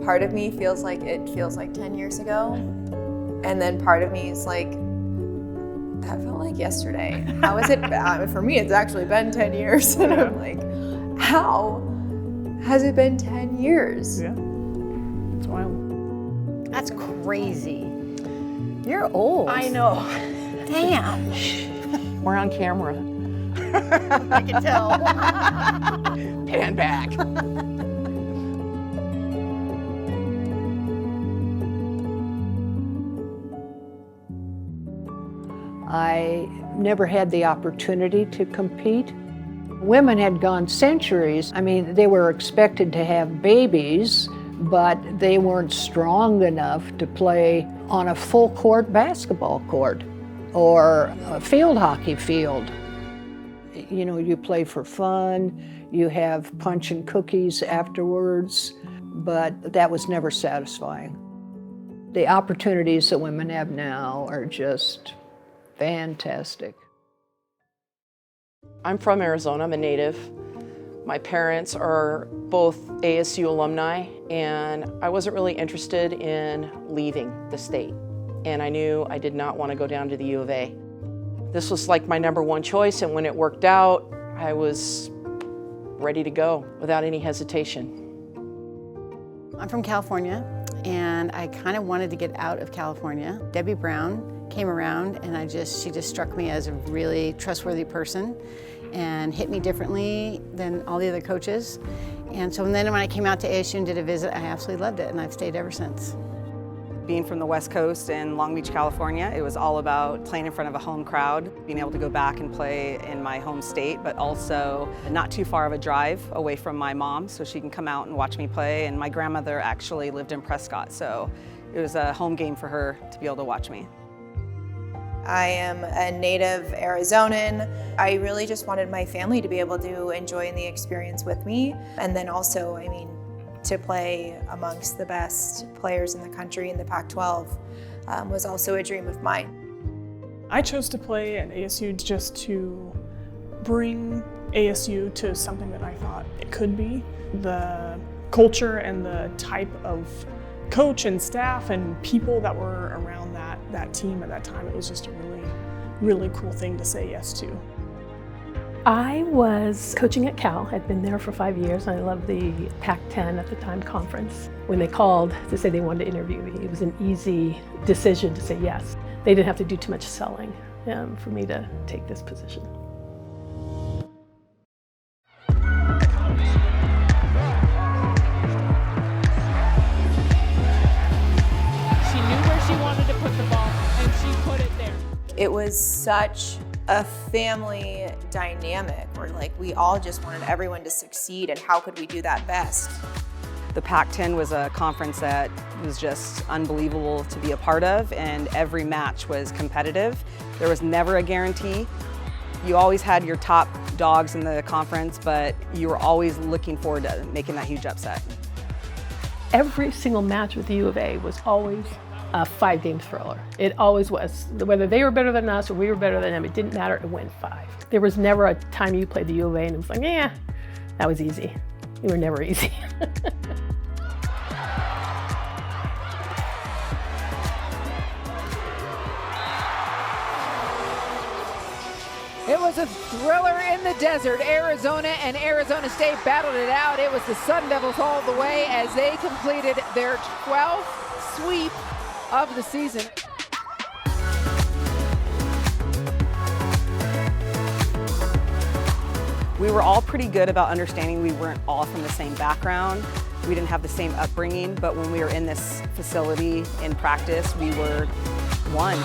Part of me feels like 10 years ago. And then part of me is like, that felt like yesterday. How is it? For me, it's actually been 10 years. And I'm like, how has it been 10 years? Yeah, it's wild. That's crazy. You're old. I know. Damn. We're on camera. I can tell. Pan back. I never had the opportunity to compete. Women had gone centuries. I mean, they were expected to have babies, but they weren't strong enough to play on a full court basketball court or a field hockey field. You know, you play for fun, you have punch and cookies afterwards, but that was never satisfying. The opportunities that women have now are just fantastic. I'm from Arizona, I'm a native. My parents are both ASU alumni, and I wasn't really interested in leaving the state. And I knew I did not want to go down to the U of A. This was like my number one choice, and when it worked out, I was ready to go without any hesitation. I'm from California, and I kind of wanted to get out of California. Debbie Brown came around, and she just struck me as a really trustworthy person and hit me differently than all the other coaches. And so then when I came out to ASU and did a visit, I absolutely loved it, and I've stayed ever since. Being from the West Coast in Long Beach, California, it was all about playing in front of a home crowd, being able to go back and play in my home state, but also not too far of a drive away from my mom, so she can come out and watch me play. And my grandmother actually lived in Prescott, so it was a home game for her to be able to watch me. I am a native Arizonan. I really just wanted my family to be able to enjoy the experience with me. And then also, I mean, to play amongst the best players in the country in the Pac-12 was also a dream of mine. I chose to play at ASU just to bring ASU to something that I thought it could be. The culture and the type of coach and staff and people that were around that team at that time, it was just a really, really cool thing to say yes to. I was coaching at Cal, I'd been there for 5 years, and I loved the Pac-10 at the time conference. When they called to say they wanted to interview me, it was an easy decision to say yes. They didn't have to do too much selling for me to take this position. It was such a family dynamic where like we all just wanted everyone to succeed, and how could we do that best? The Pac-10 was a conference that was just unbelievable to be a part of, and every match was competitive. There was never a guarantee. You always had your top dogs in the conference, but you were always looking forward to making that huge upset. Every single match with the U of A was always a 5-game thriller. It always was. Whether they were better than us or we were better than them, it didn't matter, it went 5. There was never a time you played the U of A and it was like, yeah, that was easy. You were never easy. It was a thriller in the desert. Arizona and Arizona State battled it out. It was the Sun Devils all the way as they completed their 12th sweep of the season. We were all pretty good about understanding we weren't all from the same background. We didn't have the same upbringing, but when we were in this facility in practice, we were one.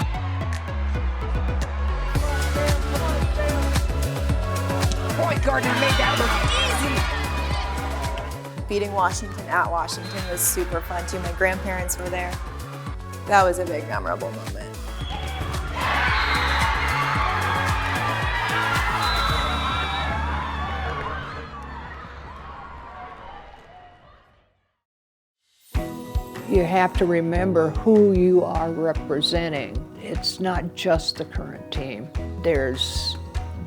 Point Gardner made that look easy. Beating Washington at Washington was super fun too. My grandparents were there. That was a big memorable moment. You have to remember who you are representing. It's not just the current team. There's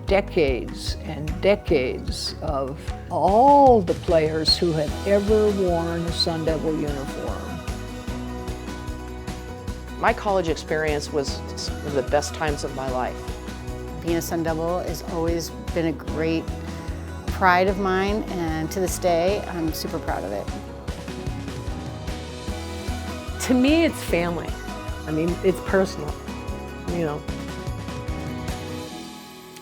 decades and decades of all the players who had ever worn a Sun Devil uniform. My college experience was one of the best times of my life. Being a Sun Devil has always been a great pride of mine, and to this day, I'm super proud of it. To me, it's family. I mean, it's personal, you know.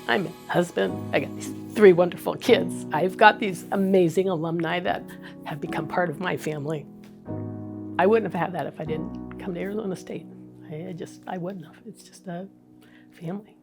I'm a husband, I got these 3 wonderful kids. I've got these amazing alumni that have become part of my family. I wouldn't have had that if I didn't come to Arizona State. I wouldn't have. It's just a family.